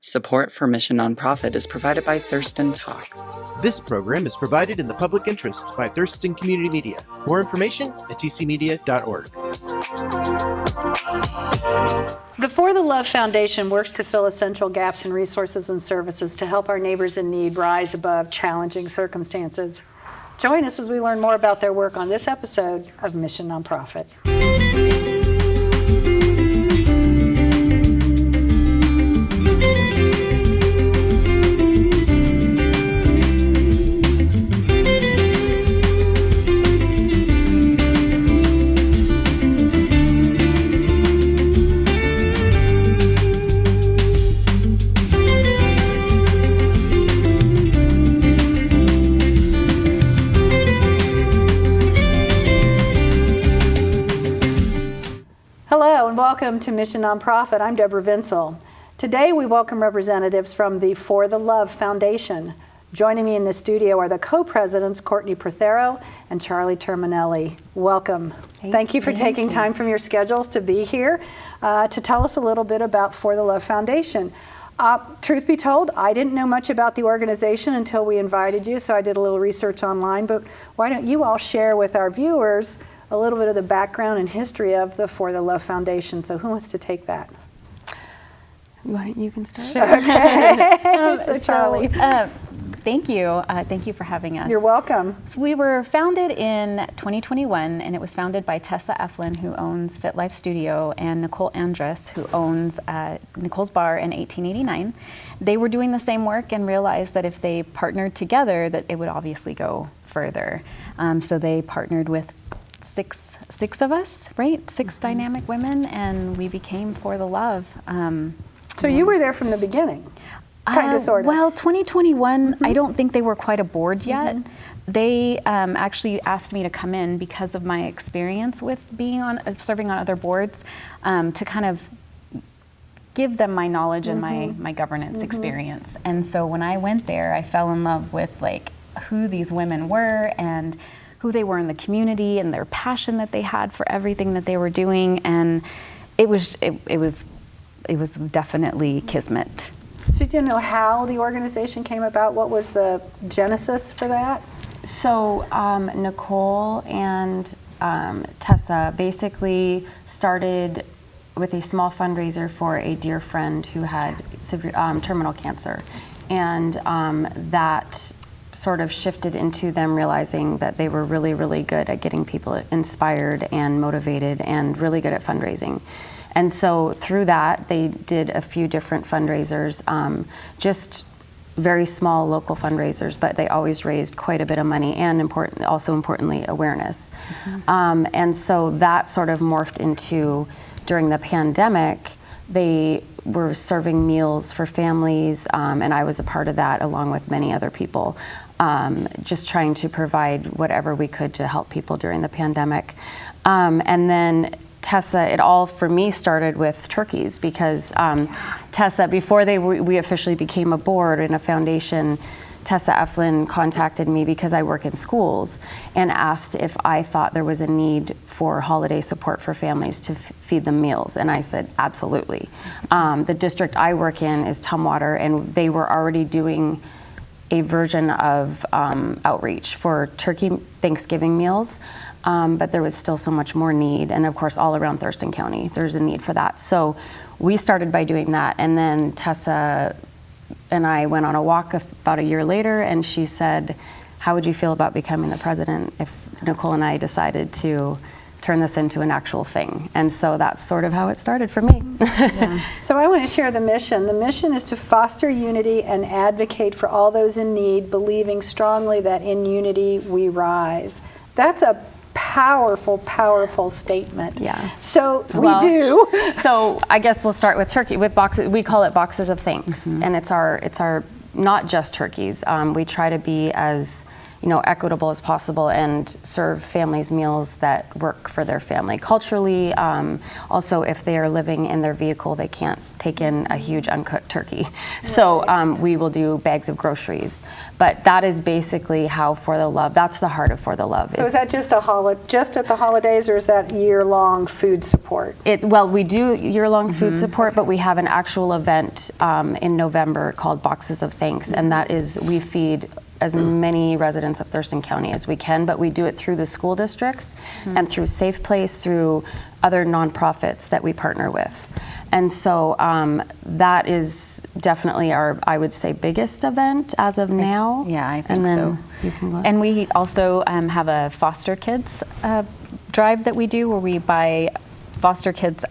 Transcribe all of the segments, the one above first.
Support for Mission Nonprofit is provided by Thurston Talk. This program is provided in the public interest by Thurston Community Media. More information at tcmedia.org. The For the Love Foundation works to fill essential gaps in resources and services to help our neighbors in need rise above challenging circumstances. Join us as we learn more about their work on this episode of Mission Nonprofit. Hello and welcome to Mission Nonprofit. I'm Deborah Vinsel. Today we welcome representatives from the For the Love Foundation. Joining me in the studio are the co-presidents Courtney Prothero and Charlie Terminelli. Welcome. Thank you for taking time from your schedules to be here to tell us a little bit about For the Love Foundation. Truth be told, I didn't know much about the organization until we invited you, so I did a little research online, but why don't you all share with our viewers a little bit of the background and history of the For the Love Foundation. So who wants to take that? You can start. Sure. Okay. So Charlie. Thank you. Thank you for having us. You're welcome. So we were founded in 2021, and it was founded by Tessa Eflin, who owns Fit Life Studio, and Nicole Andrus, who owns Nicole's Bar in 1889. They were doing the same work and realized that if they partnered together, that it would obviously go further. So they partnered with six of us, right? Six dynamic women, and we became For the Love. So you were there from the beginning, kind of, sort of. Well, 2021, I don't think they were quite aboard yet. They actually asked me to come in because of my experience with being serving on other boards, to kind of give them my knowledge and my governance experience. And so when I went there, I fell in love with like who these women were and who they were in the community and their passion that they had for everything that they were doing, and it was definitely kismet. So do you know how the organization came about? What was the genesis for that? So Nicole and Tessa basically started with a small fundraiser for a dear friend who had severe terminal cancer, and that sort of shifted into them realizing that they were really, really good at getting people inspired and motivated and really good at fundraising. And so through that, they did a few different fundraisers, just very small local fundraisers, but they always raised quite a bit of money and also importantly, awareness. And so that sort of morphed into, during the pandemic, they were serving meals for families, and I was a part of that along with many other people, just trying to provide whatever we could to help people during the pandemic. And then Tessa, it all for me started with turkeys because Tessa, before we officially became a board and a foundation, Tessa Eflin contacted me because I work in schools and asked if I thought there was a need for holiday support for families to feed them meals. And I said, absolutely. The district I work in is Tumwater, and they were already doing a version of outreach for turkey Thanksgiving meals. But there was still so much more need. And of course, all around Thurston County, there's a need for that. So we started by doing that. And then Tessa and I went on a walk about a year later, and she said, how would you feel about becoming the president if Nicole and I decided to turn this into an actual thing? And so that's sort of how it started for me. So I want to share the mission. The mission is to foster unity and advocate for all those in need, believing strongly that in unity we rise. That's a powerful, powerful statement. Yeah. So we do. So I guess we'll start with turkey, with boxes. We call it boxes of things, and it's our not just turkeys. We try to be as equitable as possible and serve families meals that work for their family culturally. Also, if they are living in their vehicle, they can't take in a huge uncooked turkey. So we will do bags of groceries. But that is basically how For the Love, that's the heart of For the Love. So is that just just at the holidays, or is that year-long food support? Well, we do year-long food support, but we have an actual event in November called Boxes of Thanks, and that is, we feed as many residents of Thurston County as we can, but we do it through the school districts and through Safe Place, through other nonprofits that we partner with. And so that is definitely our, I would say, biggest event as of now. Yeah, I think and then so. You can go ahead. And we also have a foster kids drive that we do, where we buy foster kids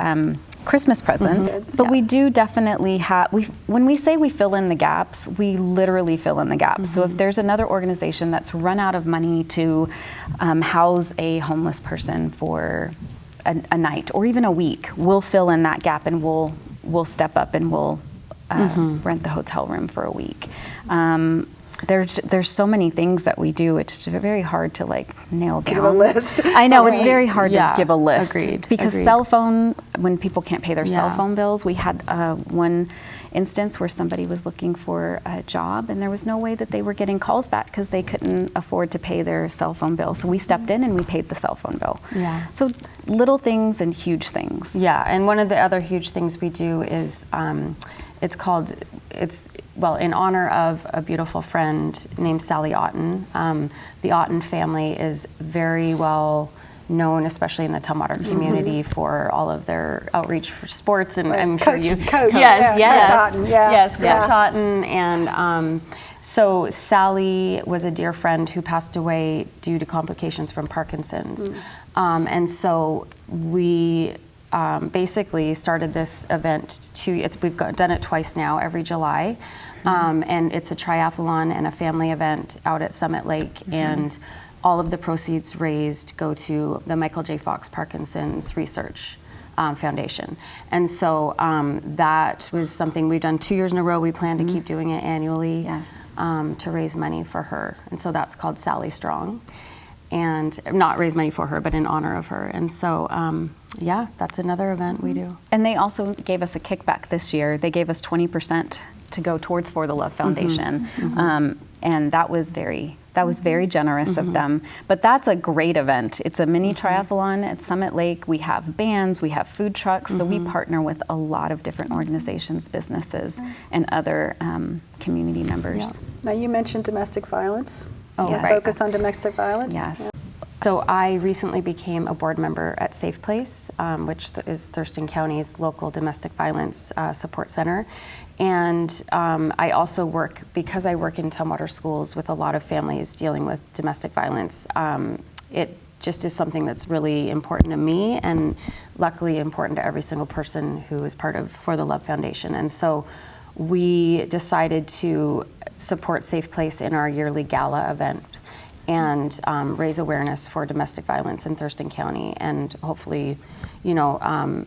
Christmas presents. But we do definitely have, when we say we fill in the gaps, we literally fill in the gaps. So if there's another organization that's run out of money to house a homeless person for a night or even a week, we'll fill in that gap, and we'll step up and we'll rent the hotel room for a week. There's so many things that we do. It's very hard to nail down. Give a list. I know, it's very hard to give a list. Agreed. Because cell phone, when people can't pay their cell phone bills, we had one instance where somebody was looking for a job, and there was no way that they were getting calls back because they couldn't afford to pay their cell phone bill. So we stepped in and we paid the cell phone bill. Yeah. So little things and huge things. Yeah, and one of the other huge things we do is it's in honor of a beautiful friend named Sally Otten. The Otten family is very well known, especially in the Tumwater community, for all of their outreach for sports, and I'm sure you Coach. Yes, Coach Otten, yes, Coach Otten, and so Sally was a dear friend who passed away due to complications from Parkinson's, and so we basically started this event we've done it twice now, every July, and it's a triathlon and a family event out at Summit Lake, and all of the proceeds raised go to the Michael J. Fox Parkinson's Research Foundation. And so that was something we've done 2 years in a row. We plan to keep doing it annually to raise money for her. And so that's called Sally Strong. And not raise money for her, but in honor of her. And so, that's another event we do. And they also gave us a kickback this year. They gave us 20% to go towards For the Love Foundation. And that was very generous of them. But that's a great event. It's a mini triathlon at Summit Lake. We have bands, we have food trucks, so we partner with a lot of different organizations, businesses, and other community members. Yeah. Now, you mentioned domestic violence. Yes. Focus on domestic violence. Yes. Yeah. So I recently became a board member at Safe Place, which is Thurston County's local domestic violence support center. And I also work, because I work in Tumwater schools with a lot of families dealing with domestic violence, it just is something that's really important to me, and luckily important to every single person who is part of For the Love Foundation. And so we decided to support Safe Place in our yearly gala event and raise awareness for domestic violence in Thurston County, and hopefully,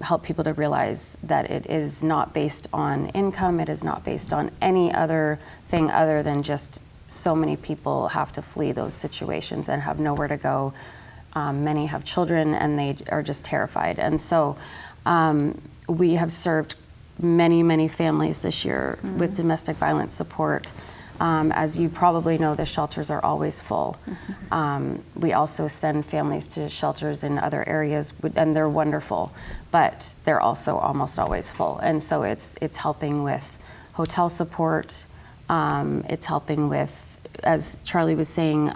help people to realize that it is not based on income, it is not based on any other thing other than just so many people have to flee those situations and have nowhere to go. Many have children and they are just terrified. And so we have served many families this year with domestic violence support. As you probably know, the shelters are always full. We also send families to shelters in other areas, and they're wonderful, but they're also almost always full. And so it's helping with hotel support. It's helping with, as Charlie was saying,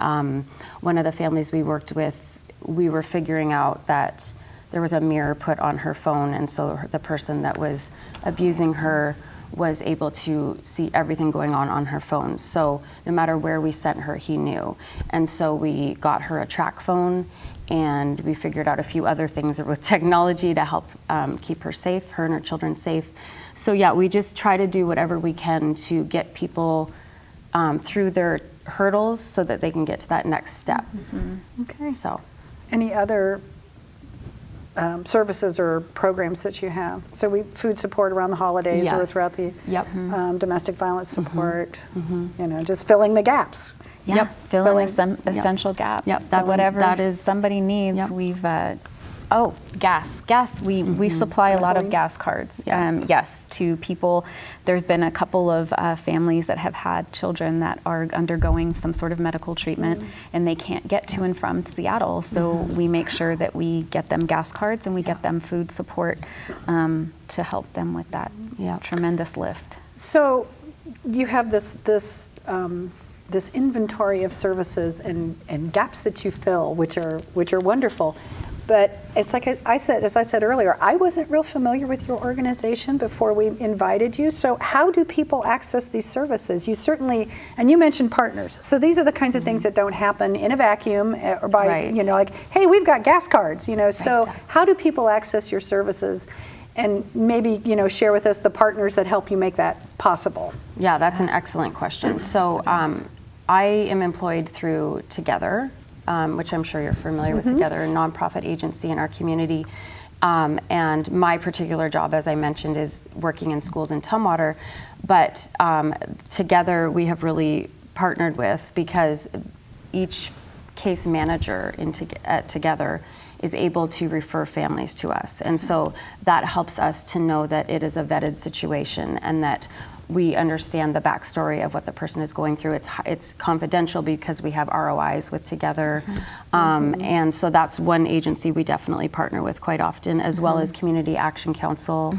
one of the families we worked with, we were figuring out that there was a mirror put on her phone, and so the person that was abusing her was able to see everything going on her phone. So no matter where we sent her, he knew. And so we got her a track phone, and we figured out a few other things with technology to help keep her safe, her and her children safe. So yeah, we just try to do whatever we can to get people through their hurdles so that they can get to that next step. Okay. So, Any other services or programs that you have? So food support around the holidays or Yes. throughout the Yep. domestic violence support, just filling the gaps. Yeah, fill in Filling- some essential gaps. Yep, So whatever that is- somebody needs, Yep. we've. Gas. We supply a lot of Gasoline? gas cards. Yes. Yes, to people. There's been a couple of families that have had children that are undergoing some sort of medical treatment, and they can't get to and from Seattle. So we make sure that we get them gas cards and we get them food support to help them with that tremendous lift. So you have this inventory of services and gaps that you fill, which are wonderful. But it's like as I said earlier, I wasn't real familiar with your organization before we invited you. So how do people access these services? You certainly, and you mentioned partners. So these are the kinds of things that don't happen in a vacuum or by, Right. like, hey, we've got gas cards, So how do people access your services? And maybe, share with us the partners that help you make that possible. Yeah, that's an excellent question. So I am employed through Together, which I'm sure you're familiar with Together, a nonprofit agency in our community. And my particular job, as I mentioned, is working in schools in Tumwater. But Together we have really partnered with, because each case manager at Together is able to refer families to us. And so that helps us to know that it is a vetted situation and that we understand the backstory of what the person is going through. It's confidential because we have ROIs with Together. And so that's one agency we definitely partner with quite often, as well as Community Action Council,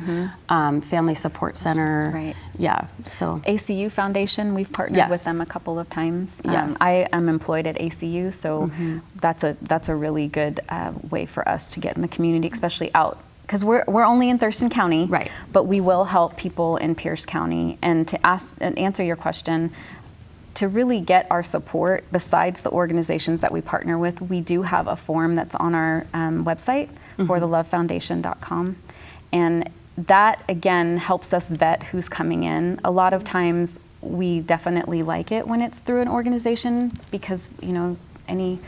Family Support Center. Right. Yeah, so. ACU Foundation, we've partnered Yes. with them a couple of times. Yes. I am employed at ACU, so that's a really good way for us to get in the community, especially out. Because we're only in Thurston County, Right. But we will help people in Pierce County. And to answer your question, to really get our support, besides the organizations that we partner with, we do have a form that's on our website, forthelovefoundation.com, and that again helps us vet who's coming in. A lot of times, we definitely like it when it's through an organization, because any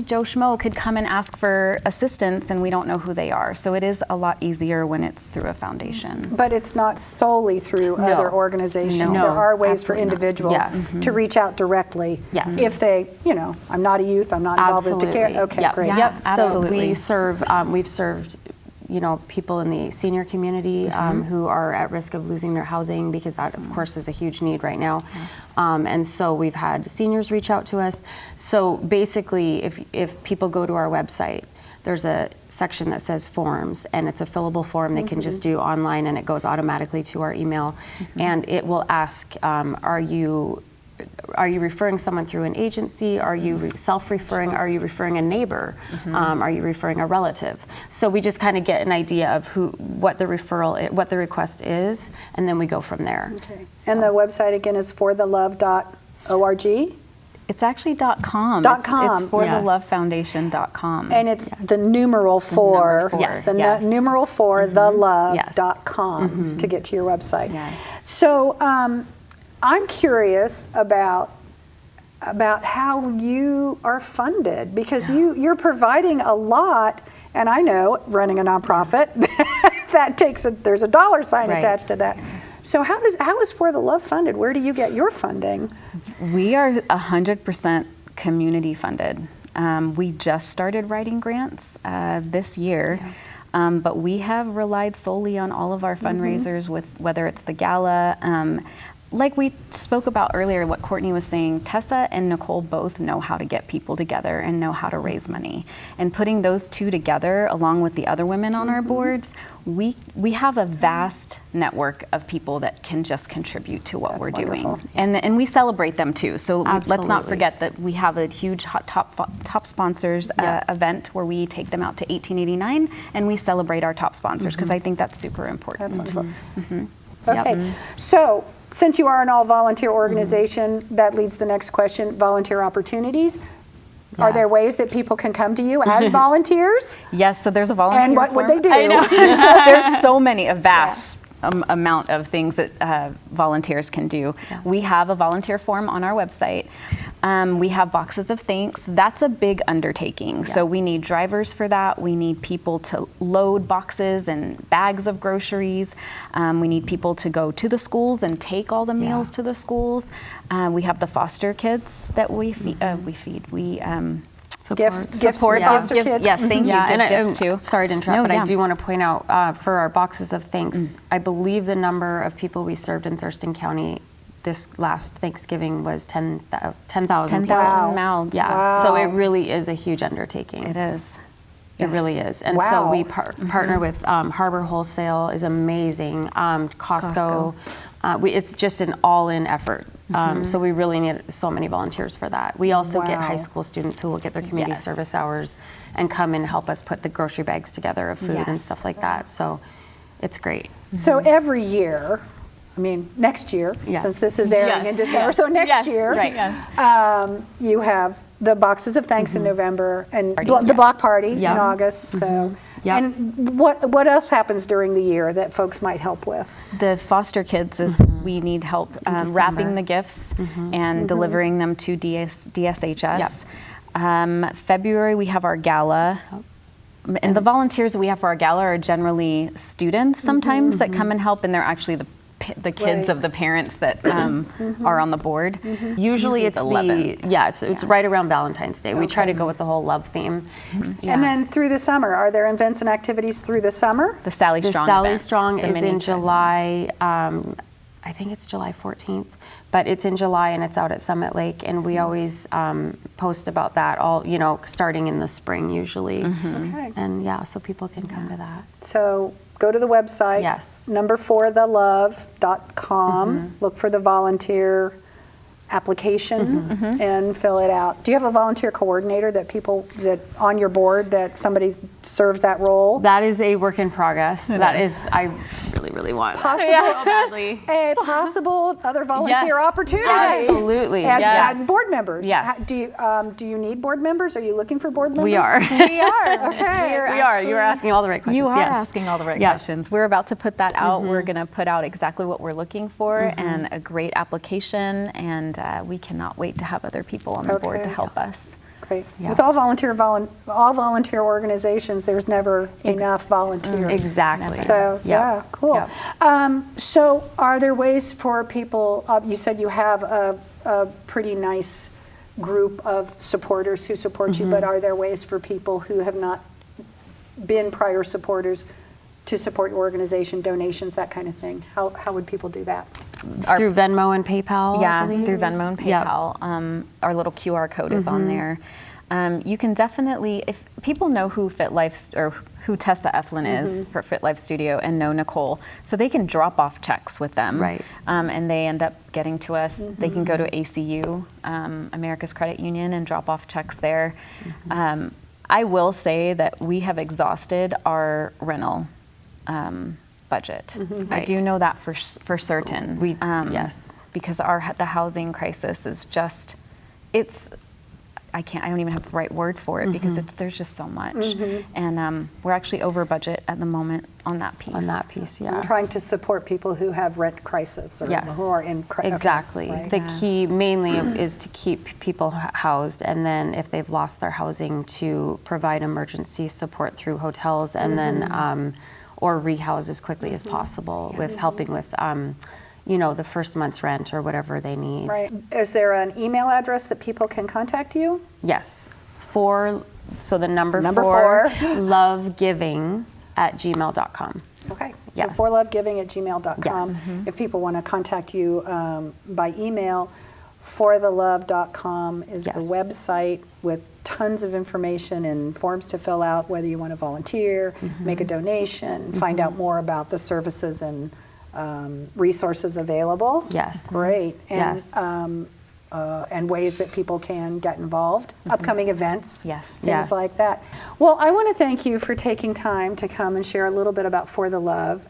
Joe Schmo could come and ask for assistance and we don't know who they are. So it is a lot easier when it's through a foundation. But it's not solely through other organizations. No, There are ways for absolutely not. individuals Yes. to reach out directly. Yes. If they, I'm not a youth, I'm not involved with the care. Okay, Yep. great. Yep. Absolutely. So we've served people in the senior community who are at risk of losing their housing, because that, of course, is a huge need right now. And so we've had seniors reach out to us. So basically, if people go to our website, there's a section that says forms, and it's a fillable form they can just do online, and it goes automatically to our email. And it will ask, are you referring someone through an agency? Are you self-referring? Are you referring a neighbor? Are you referring a relative? So we just kind of get an idea of what the request is, and then we go from there. Okay. And the website again is forthelove.org. It's actually .com. .com. It's forthelovefoundation.com. And it's the numeral four, Yes. the Yes. numeral four, Yes. thelove.com to get to your website. Yes. So I'm curious about how you are funded, because you're providing a lot, and I know running a nonprofit there's a dollar sign Right. attached to that. So how is For the Love funded? Where do you get your funding? We are 100% community funded. We just started writing grants this year, but we have relied solely on all of our fundraisers, with whether it's the gala. Like we spoke about earlier, what Courtney was saying, Tessa and Nicole both know how to get people together and know how to raise money. And putting those two together, along with the other women on our boards, we have a vast network of people that can just contribute to what we're wonderful. doing. And we celebrate them too. So let's not Absolutely. forget that we have a huge top sponsors event where we take them out to 1889 and we celebrate our top sponsors, because I think that's super important. That's wonderful. Okay, so since you are an all-volunteer organization, that leads to the next question, volunteer opportunities. Are there Yes. ways that people can come to you as volunteers? Yes, so there's a volunteer And what would they do? I know. There's so many, a vast amount of things that volunteers can do. We have a volunteer form on our website. We have boxes of thanks. That's a big undertaking. So we need drivers for that. We need people to load boxes and bags of groceries. We need people to go to the schools and take all the meals to the schools. We have the foster kids that we feed. Gifts for foster kids. Yes, thank you. Yeah, Give gifts too. Sorry to interrupt, but yeah. I do want to point out for our boxes of thanks, I believe the number of people we served in Thurston County this last Thanksgiving was 10,000 10,000 people. mouths. Yeah, Wow. so it really is a huge undertaking. It is. It really is. And Wow. so we partner with Harbor Wholesale is amazing. Costco. It's just an all-in effort. So we really need so many volunteers for that. We also get high school students who will get their community service hours and come and help us put the grocery bags together of food and stuff like that. So it's great. So every year, I mean, next year, since this is airing in December, so next year, you have the boxes of thanks in November and the block party in August. So, and what else happens during the year that folks might help with? The foster kids is we need help wrapping the gifts and delivering them to DSHS. February we have our gala. And the volunteers that we have for our gala are generally students sometimes that come and help, and they're actually the kids of the parents that are on the board. Usually it's 11th. It's right around Valentine's Day. We try to go with the whole love theme. And then through the summer, are there events and activities through the summer? The Sally Strong Sally event, Strong the is mini in trip. July. I think it's July 14th, but it's in July and it's out at Summit Lake, and we always post about that all, starting in the spring usually. Okay. And so people can come to that. So go to the website, number 4thelove.com, look for the volunteer application and fill it out. Do you have a volunteer coordinator that on your board that somebody serves that role? That is a work in progress. I really, really want Possible, that so badly. Possible other volunteer opportunities. Absolutely. As board members. Yes. Do you need board members? Are you looking for board members? We are. We are. Okay. We are. You are asking all the right questions. You are asking all the right questions. We're about to put that out. We're going to put out exactly what we're looking for and a great application, and we cannot wait to have other people on the board to help us. Great. With all volunteer organizations, there's never enough volunteers. Exactly. So cool. Yep. So are there ways for people? You said you have a pretty nice group of supporters who support you, but are there ways for people who have not been prior supporters to support your organization, donations, that kind of thing? How would people do that? Through Venmo and PayPal? Yeah, through Venmo and PayPal. Our little QR code is on there. You can definitely, if people know who who Tessa Eflin is for Fit Life Studio and know Nicole, so they can drop off checks with them. Right. And they end up getting to us. They can go to ACU, America's Credit Union, and drop off checks there. I will say that we have exhausted our rental budget. I do know that for certain. Because the housing crisis is just, I don't even have the right word for it because there's just so much. And we're actually over budget at the moment on that piece. I'm trying to support people who have rent crisis or who are in crisis. Exactly. Okay, right? The key mainly is to keep people housed, and then if they've lost their housing, to provide emergency support through hotels, and then or rehouse as quickly as possible with helping with the first month's rent or whatever they need. Right. Is there an email address that people can contact you? Yes. So the number 4, lovegiving@gmail.com. Okay. Yes. So forlovegiving@gmail.com. Yes. If people want to contact you by email, forthelove.com is the website with tons of information and forms to fill out, whether you want to volunteer, make a donation, find out more about the services and resources available. Yes. Great. And, and ways that people can get involved, upcoming events, things like that. Well, I want to thank you for taking time to come and share a little bit about For the Love.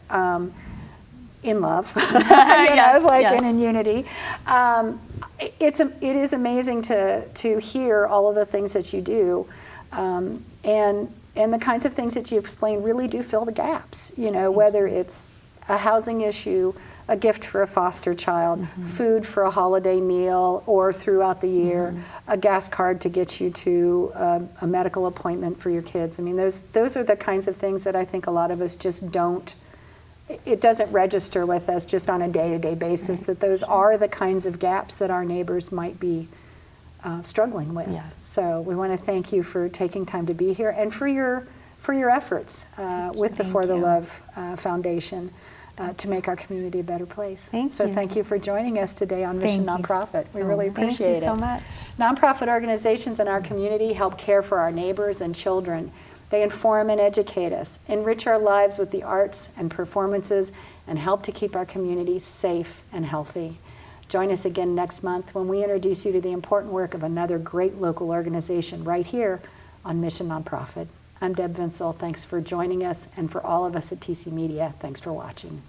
In love, and in unity. It is amazing to hear all of the things that you do, and the kinds of things that you explain really do fill the gaps. Whether it's a housing issue, a gift for a foster child, food for a holiday meal or throughout the year, a gas card to get you to a medical appointment for your kids. I mean, those are the kinds of things that I think a lot of us just don't, it doesn't register with us just on a day-to-day basis, that those are the kinds of gaps that our neighbors might be struggling with. Yeah. So we want to thank you for taking time to be here and for your efforts with the For the Love Foundation to make our community a better place. Thank you. Thank you for joining us today on Mission Thank you Nonprofit. We so really much. appreciate it. Thank you so much. Nonprofit organizations in our community help care for our neighbors and children. They inform and educate us, enrich our lives with the arts and performances, and help to keep our communities safe and healthy. Join us again next month when we introduce you to the important work of another great local organization right here on Mission Nonprofit. I'm Deb Vinsel. Thanks for joining us, and for all of us at TC Media, thanks for watching.